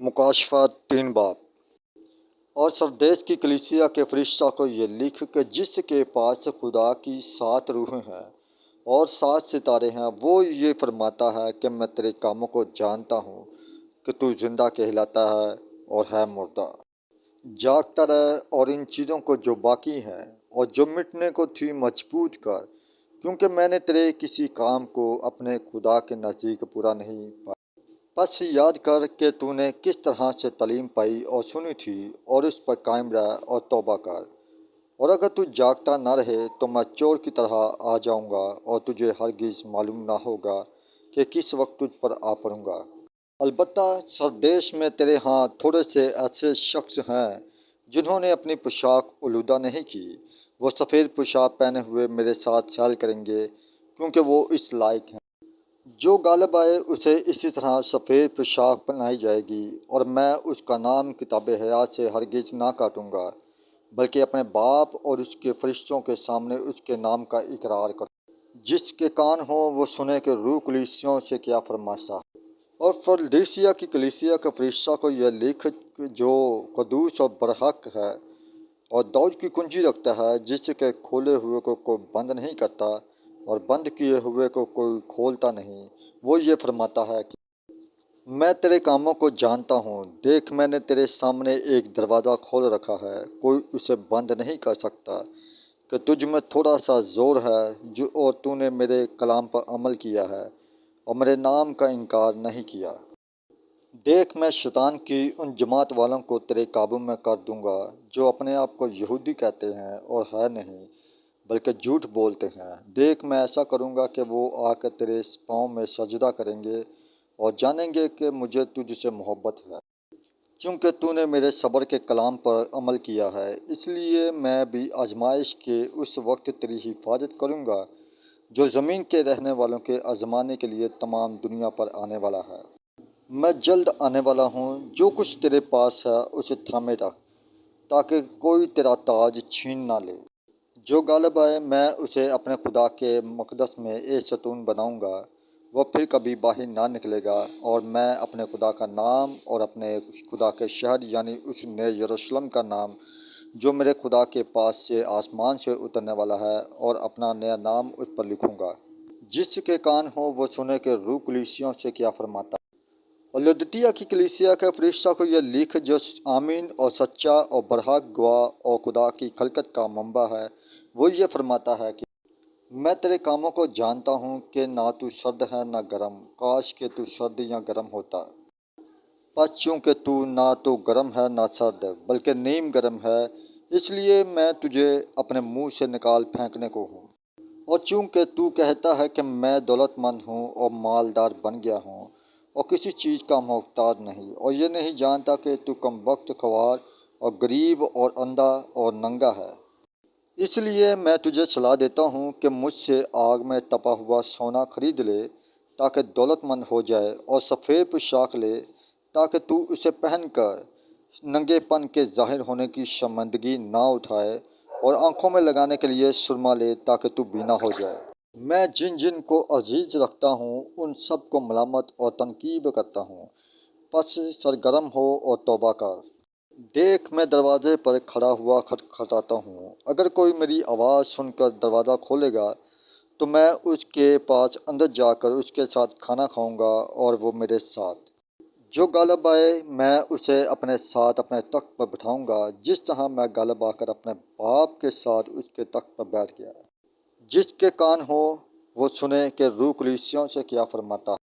مکاشفہ 3 باب۔ اور سردیس کی کلیسیا کے فرشتہ کو یہ لکھ کہ جس کے پاس خدا کی 7 روحیں ہیں اور 7 ستارے ہیں، وہ یہ فرماتا ہے کہ میں تیرے کاموں کو جانتا ہوں کہ تو زندہ کہلاتا ہے اور ہے مردہ۔ جاگتا رہ اور ان چیزوں کو جو باقی ہیں اور جو مٹنے کو تھی مضبوط کر، کیونکہ میں نے تیرے کسی کام کو اپنے خدا کے نزدیک پورا نہیں پایا۔ بس یاد کر کہ تو نے کس طرح سے تعلیم پائی اور سنی تھی، اور اس پر قائم رہ اور توبہ کر۔ اور اگر تو جاگتا نہ رہے تو میں چور کی طرح آ جاؤں گا اور تجھے ہرگز معلوم نہ ہوگا کہ کس وقت تجھ پر آ پڑوں گا۔ البتہ سردیس میں تیرے ہاں تھوڑے سے ایسے شخص ہیں جنہوں نے اپنی پوشاک آلودہ نہیں کی۔ وہ سفید پوشاک پہنے ہوئے میرے ساتھ سیل کریں گے، کیونکہ وہ اس لائق ہیں۔ جو غالب آئے اسے اسی طرح سفید پوشاک پہنائی جائے گی، اور میں اس کا نام کتاب حیات سے ہرگز نہ کاٹوں گا، بلکہ اپنے باپ اور اس کے فرشتوں کے سامنے اس کے نام کا اقرار کروں گا۔ جس کے کان ہوں وہ سنے کہ روح کلیسیوں سے کیا فرماتا ہے۔ اور فلادیلفیا کی کلیسیا کے فرشتہ کو یہ لکھ جو قدوس اور برحق ہے اور داؤد کی کنجی رکھتا ہے، جس کے کھولے ہوئے کو کوئی بند نہیں کرتا اور بند کیے ہوئے کو کوئی کھولتا نہیں۔ وہ یہ فرماتا ہے کہ میں تیرے کاموں کو جانتا ہوں۔ دیکھ، میں نے تیرے سامنے ایک دروازہ کھول رکھا ہے، کوئی اسے بند نہیں کر سکتا۔ کہ تجھ میں تھوڑا سا زور ہے اور تو نے میرے کلام پر عمل کیا ہے اور میرے نام کا انکار نہیں کیا۔ دیکھ، میں شیطان کی ان جماعت والوں کو تیرے قابو میں کر دوں گا جو اپنے آپ کو یہودی کہتے ہیں اور ہے نہیں، بلکہ جھوٹ بولتے ہیں۔ دیکھ، میں ایسا کروں گا کہ وہ آ کر تیرے پاؤں میں سجدہ کریں گے اور جانیں گے کہ مجھے تجھ سے محبت ہے، چونکہ تو نے میرے صبر کے کلام پر عمل کیا ہے۔ اس لیے میں بھی آزمائش کے اس وقت تیری حفاظت کروں گا جو زمین کے رہنے والوں کے آزمانے کے لیے تمام دنیا پر آنے والا ہے۔ میں جلد آنے والا ہوں۔ جو کچھ تیرے پاس ہے اسے تھامے رکھ، تاکہ کوئی تیرا تاج چھین نہ لے۔ جو غالب آئے میں اسے اپنے خدا کے مقدس میں ایک ستون بناؤں گا، وہ پھر کبھی باہر نہ نکلے گا، اور میں اپنے خدا کا نام اور اپنے خدا کے شہر یعنی اس نئے یروشلم کا نام جو میرے خدا کے پاس سے آسمان سے اترنے والا ہے، اور اپنا نیا نام اس پر لکھوں گا۔ جس کے کان ہو وہ سنے کہ روح کلیسیوں سے کیا فرماتا ہے۔ اور لودیکیا کی کلیسیا کے فرشتہ کو یہ لکھ جو آمین اور سچا اور برحق گواہ اور خدا کی خلقت کا منبع ہے، وہ یہ فرماتا ہے کہ میں تیرے کاموں کو جانتا ہوں کہ نہ تو سرد ہے نہ گرم، کاش کہ تو سرد یا گرم ہوتا۔ پس چونکہ تو نہ تو گرم ہے نہ سرد، بلکہ نیم گرم ہے، اس لیے میں تجھے اپنے منہ سے نکال پھینکنے کو ہوں۔ اور چونکہ تو کہتا ہے کہ میں دولت مند ہوں اور مالدار بن گیا ہوں اور کسی چیز کا محتاج نہیں، اور یہ نہیں جانتا کہ تو کم بخت، خوار اور غریب اور اندھا اور ننگا ہے، اس لیے میں تجھے صلاح دیتا ہوں کہ مجھ سے آگ میں تپا ہوا سونا خرید لے تاکہ دولت مند ہو جائے، اور سفید پوشاک لے تاکہ تو اسے پہن کر ننگے پن کے ظاہر ہونے کی شرمندگی نہ اٹھائے، اور آنکھوں میں لگانے کے لیے سرما لے تاکہ تو بینا ہو جائے۔ میں جن جن کو عزیز رکھتا ہوں ان سب کو ملامت اور تنقید کرتا ہوں۔ پس سرگرم ہو اور توبہ کر۔ دیکھ، میں دروازے پر کھڑا ہوا کھٹکھٹاتا ہوں۔ اگر کوئی میری آواز سن کر دروازہ کھولے گا تو میں اس کے پاس اندر جا کر اس کے ساتھ کھانا کھاؤں گا اور وہ میرے ساتھ۔ جو غالب آئے میں اسے اپنے ساتھ اپنے تخت پر بٹھاؤں گا، جس طرح میں غالب آ کر اپنے باپ کے ساتھ اس کے تخت پر بیٹھ گیا۔ جس کے کان ہو وہ سنے کہ روح کلیسیوں سے کیا فرماتا ہے۔